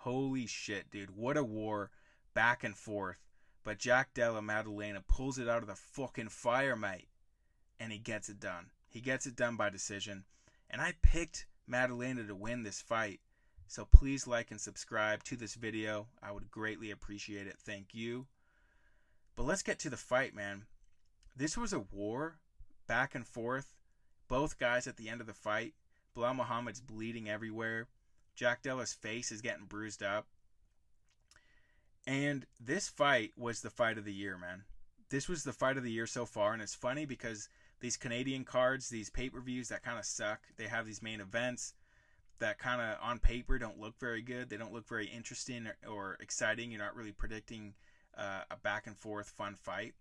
Holy shit, dude. What a war back and forth. But Jack Della Maddalena pulls it out of the fucking fire, mate. And he gets it done. He gets it done by decision. And I picked Maddalena to win this fight. So please like and subscribe to this video. I would greatly appreciate it. Thank you. But let's get to the fight, man. This was a war back and forth. Both guys at the end of the fight. Belal Muhammad's bleeding everywhere. Jack Della's face is getting bruised up. And this fight was the fight of the year, man. This was the fight of the year so far. And it's funny because these Canadian cards, these pay-per-views that kind of suck. They have these main events that kind of on paper don't look very good. They don't look very interesting or exciting. You're not really predicting a back and forth fun fight.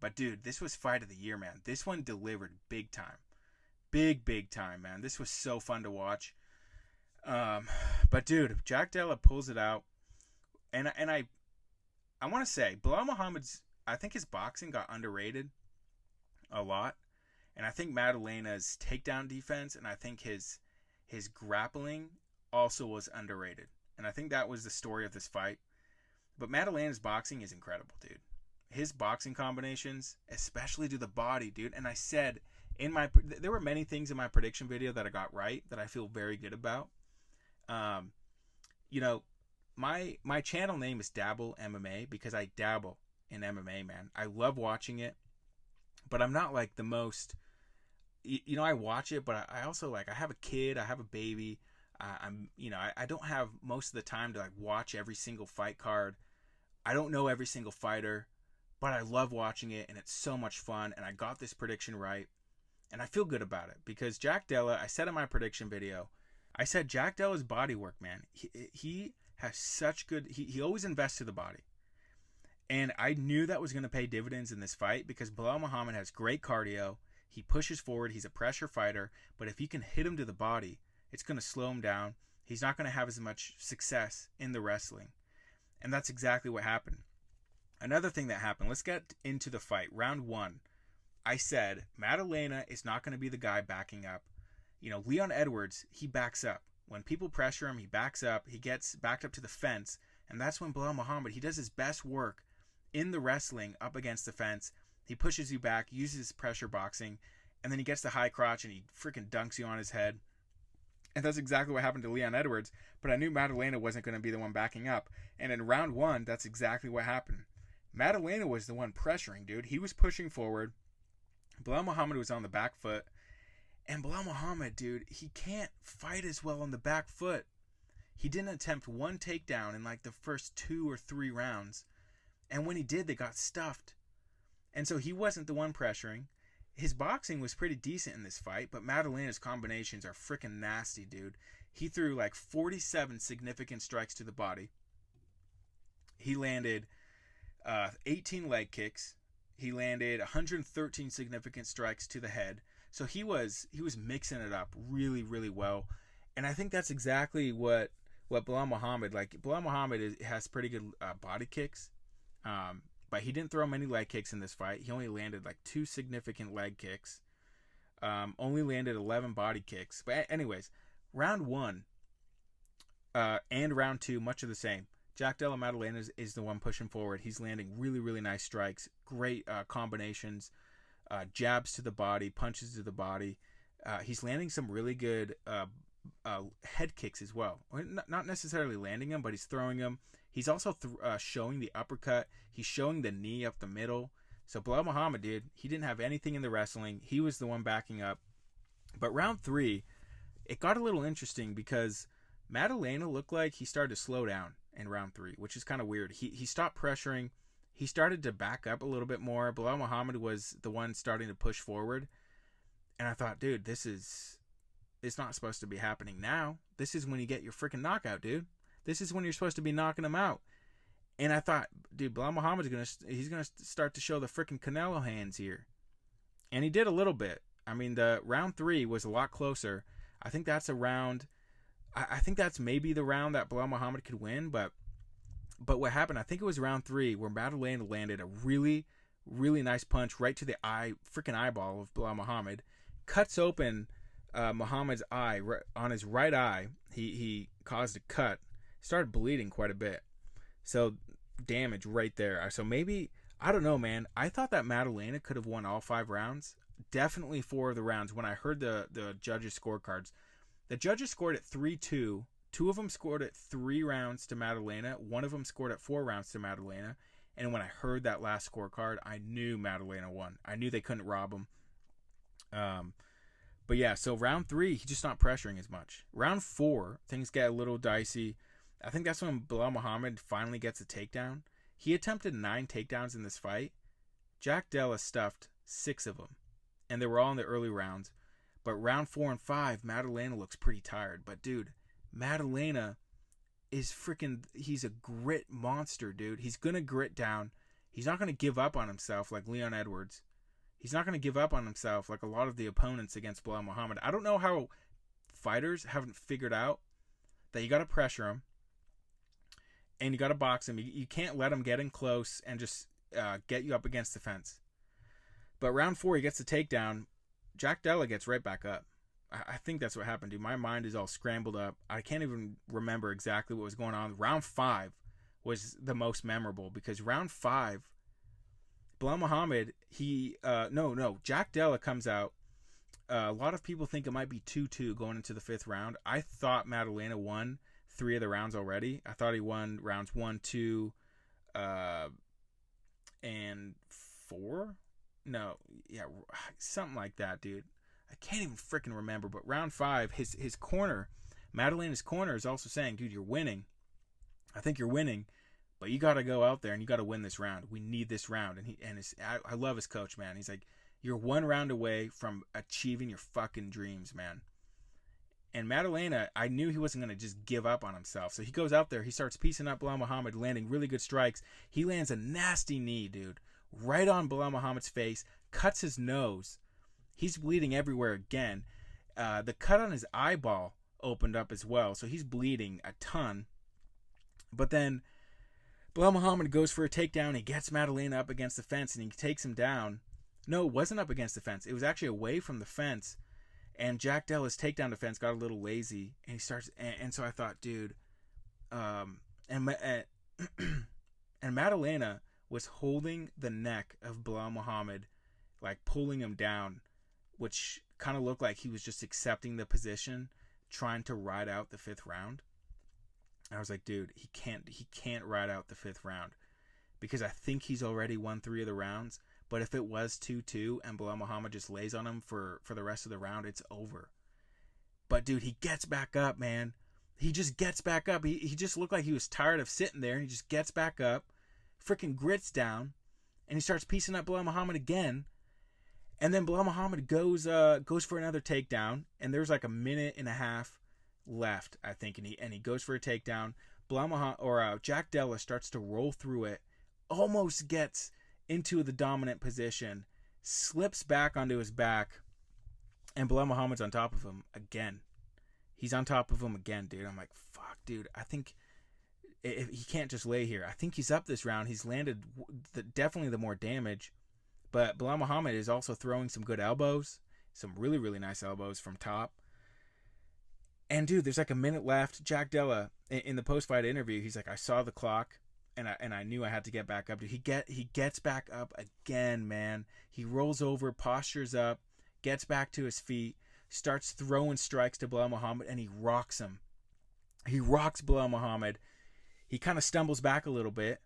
But dude, this was fight of the year, man. This one delivered big time. Big time, man. This was so fun to watch. But dude, Jack Della pulls it out. And I want to say, Belal Muhammad's, I think his boxing got underrated a lot. And I think Maddalena's takedown defense and I think his grappling also was underrated. And I think that was the story of this fight. But Maddalena's boxing is incredible, dude. His boxing combinations, especially to the body, dude. And I said, there were many things in my prediction video that I got right that I feel very good about. You know, my channel name is Dabble MMA because I dabble in MMA, man. I love watching it, but I'm not like the most, you know, I watch it, but I also like, I have a kid, I have a baby. I don't have most of the time to like watch every single fight card. I don't know every single fighter, but I love watching it and it's so much fun. And I got this prediction right and I feel good about it because Jack Della, I said in my prediction video, I said Jack Della's body work, man. He has such good, he always invests to the body. And I knew that was going to pay dividends in this fight because Belal Muhammad has great cardio. He pushes forward. He's a pressure fighter. But if you can hit him to the body, it's going to slow him down. He's not going to have as much success in the wrestling. And that's exactly what happened. Another thing that happened, let's get into the fight. Round one, I said Maddalena is not going to be the guy backing up. You know, Leon Edwards, he backs up. When people pressure him, he backs up. He gets backed up to the fence. And that's when Belal Muhammad, he does his best work in the wrestling up against the fence. He pushes you back, uses pressure boxing, and then he gets the high crotch and he freaking dunks you on his head. And that's exactly what happened to Leon Edwards. But I knew Maddalena wasn't going to be the one backing up. And in round one, that's exactly what happened. Maddalena was the one pressuring, dude. He was pushing forward. Belal Muhammad was on the back foot. And Belal Muhammad, dude, he can't fight as well on the back foot. He didn't attempt one takedown in like the first 2 or 3 rounds. And when he did, they got stuffed. And so he wasn't the one pressuring. His boxing was pretty decent in this fight, but Maddalena's combinations are freaking nasty, dude. He threw like 47 significant strikes to the body. He landed 18 leg kicks. He landed 113 significant strikes to the head. So he was mixing it up really, really well. And I think that's exactly what Belal Muhammad, like Belal Muhammad has pretty good body kicks. But he didn't throw many leg kicks in this fight. He only landed like 2 significant leg kicks. Only landed 11 body kicks. But anyways, round 1 and round 2, much of the same. Jack Della Maddalena is the one pushing forward. He's landing really, really nice strikes. Great combinations. Jabs to the body, punches to the body. He's landing some really good head kicks as well. Not necessarily landing them, but he's throwing them. He's also showing the uppercut. He's showing the knee up the middle. So Belal Muhammad, dude, he didn't have anything in the wrestling. He was the one backing up. But round 3, it got a little interesting because Maddalena looked like he started to slow down in round 3, which is kind of weird. He stopped pressuring. He started to back up a little bit more. Belal Muhammad was the one starting to push forward. And I thought, dude, it's not supposed to be happening now. This is when you get your freaking knockout, dude. This is when you're supposed to be knocking him out. And I thought, dude, Belal Muhammad's he's gonna start to show the freaking Canelo hands here. And he did a little bit. I mean, the round 3 was a lot closer. I think that's a round. I think that's maybe the round that Belal Muhammad could win. But what happened? I think it was round 3 where Maddalena landed a really, really nice punch right to the freaking eyeball of Belal Muhammad, cuts open Muhammad's eye on his right eye. He caused a cut. started bleeding quite a bit. So damage right there. So maybe, I don't know, man. I thought that Maddalena could have won all 5 rounds. Definitely 4 of the rounds. When I heard the judges' scorecards, the judges scored at 3-2. 2 of them scored at 3 rounds to Maddalena. 1 of them scored at 4 rounds to Maddalena. And when I heard that last scorecard, I knew Maddalena won. I knew they couldn't rob him. But yeah, so round 3, he's just not pressuring as much. Round 4, things get a little dicey. I think that's when Belal Muhammad finally gets a takedown. He attempted 9 takedowns in this fight. Jack Della stuffed 6 of them. And they were all in the early rounds. But round 4 and 5, Maddalena looks pretty tired. But dude, Maddalena is freaking, he's a grit monster, dude. He's going to grit down. He's not going to give up on himself like Leon Edwards. He's not going to give up on himself like a lot of the opponents against Belal Muhammad. I don't know how fighters haven't figured out that you got to pressure him and you got to box him. You can't let him get in close and just get you up against the fence. But round 4, he gets the takedown. Jack Della gets right back up. I think that's what happened, dude. My mind is all scrambled up. I can't even remember exactly what was going on. Round 5 was the most memorable because round 5, Belal Muhammad, Jack Della comes out. A lot of people think it might be 2-2 going into the 5th round. I thought Maddalena won 3 of the rounds already. I thought he won rounds 1, 2, and 4. No, yeah, something like that, dude. I can't even freaking remember. But round 5, his corner, Maddalena's corner, is also saying, dude, you're winning. I think you're winning, but you got to go out there and you got to win this round. We need this round. I love his coach, man. He's like, you're 1 round away from achieving your fucking dreams, man. And Maddalena, I knew he wasn't going to just give up on himself. So he goes out there. He starts piecing up Belal Muhammad, landing really good strikes. He lands a nasty knee, dude, right on Belal Muhammad's face, cuts his nose. He's bleeding everywhere again. The cut on his eyeball opened up as well, so he's bleeding a ton. But then Belal Muhammad goes for a takedown. He gets Maddalena up against the fence, and he takes him down. No, it wasn't up against the fence. It was actually away from the fence. And Jack Della's takedown defense got a little lazy, and he starts. And so I thought, dude, and Maddalena was holding the neck of Belal Muhammad, like pulling him down, which kind of looked like he was just accepting the position, trying to ride out the 5th round. And I was like, dude, he can't ride out the 5th round, because I think he's already won 3 of the rounds. But if it was 2-2 and Belal Muhammad just lays on him for the rest of the round, it's over. But dude, he gets back up, man. He just gets back up. He just looked like he was tired of sitting there, and he just gets back up, freaking grits down, and he starts piecing up Belal Muhammad again. And then Belal Muhammad goes for another takedown, and there's like a minute and a half left, I think, and he goes for a takedown. Belal Muhammad, Jack Della starts to roll through it, almost gets into the dominant position, slips back onto his back, and Belal Muhammad's on top of him again. He's on top of him again, dude. I'm like, fuck, dude. I think he can't just lay here. I think he's up this round. He's landed definitely the more damage, but Belal Muhammad is also throwing some good elbows, some really, really nice elbows from top. And dude, there's like a minute left. Jack Della, in the post-fight interview, he's like, I saw the clock, and I knew I had to get back up. Dude, he gets back up again, man. He rolls over, postures up, gets back to his feet, starts throwing strikes to Belal Muhammad, and he rocks him. He rocks Belal Muhammad. He kind of stumbles back a little bit,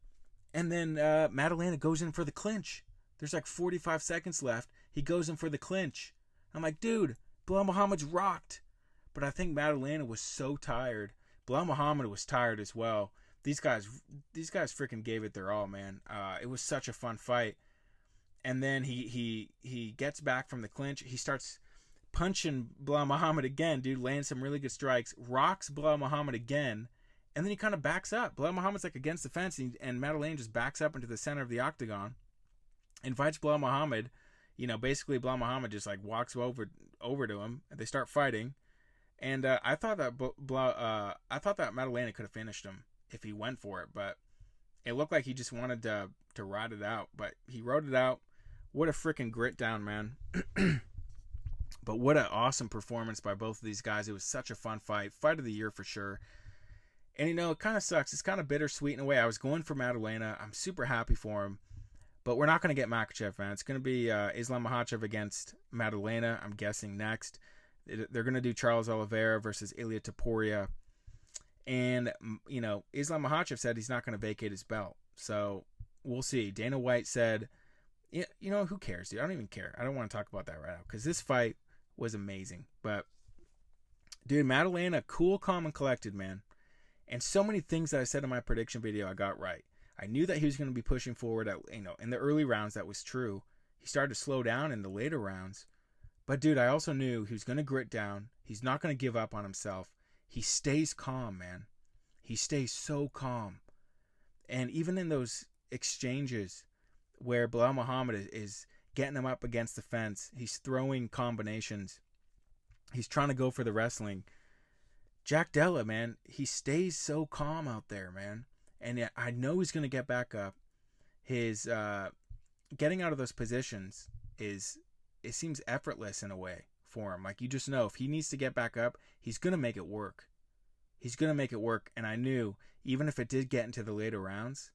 and then Maddalena goes in for the clinch. There's like 45 seconds left. He goes in for the clinch. I'm like, dude, Belal Muhammad's rocked. But I think Maddalena was so tired. Belal Muhammad was tired as well. These guys freaking gave it their all, man. It was such a fun fight. And then he gets back from the clinch. He starts punching Belal Muhammad again, dude. Lands some really good strikes. Rocks Belal Muhammad again. And then he kind of backs up. Belal Muhammad's like against the fence, and Maddalena just backs up into the center of the octagon. Invites Belal Muhammad. Basically Belal Muhammad just like walks over to him, and they start fighting. And I thought that Maddalena could have finished him if he went for it, but it looked like he just wanted to ride it out. But he rode it out. What a freaking grit down, man. But what an awesome performance by both of these guys. It was such a fun fight. Fight of the year for sure. And, it kind of sucks. It's kind of bittersweet in a way. I was going for Maddalena. I'm super happy for him. But we're not going to get Makhachev, man. It's going to be Islam Makhachev against Maddalena, I'm guessing, next. They're going to do Charles Oliveira versus Ilia Topuria. And, Islam Makhachev said he's not going to vacate his belt. So we'll see. Dana White said, who cares, dude? I don't even care. I don't want to talk about that right now because this fight was amazing. But, dude, Maddalena, cool, calm, and collected, man. And so many things that I said in my prediction video I got right. I knew that he was going to be pushing forward in the early rounds. That was true. He started to slow down in the later rounds. But, dude, I also knew he was going to grit down. He's not going to give up on himself. He stays calm, man. He stays so calm. And even in those exchanges where Belal Muhammad is getting him up against the fence, he's throwing combinations. He's trying to go for the wrestling. Jack Della, man, he stays so calm out there, man. And I know he's going to get back up. His getting out of those positions it seems effortless in a way for him. Like, you just know if he needs to get back up, he's going to make it work. He's going to make it work. And I knew, even if it did get into the later rounds,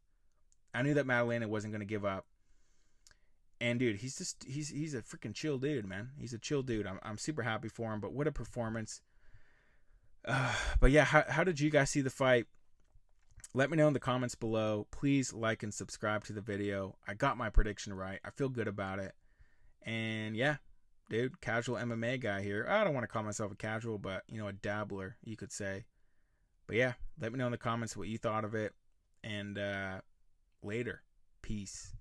I knew that Maddalena wasn't going to give up. And, dude, he's a freaking chill dude, man. He's a chill dude. I'm super happy for him. But what a performance. But yeah, how did you guys see the fight? Let me know in the comments below. Please like and subscribe to the video. I got my prediction right. I feel good about it. And yeah, dude, casual MMA guy here. I don't want to call myself a casual, but, a dabbler, you could say. But yeah, let me know in the comments what you thought of it. And later. Peace.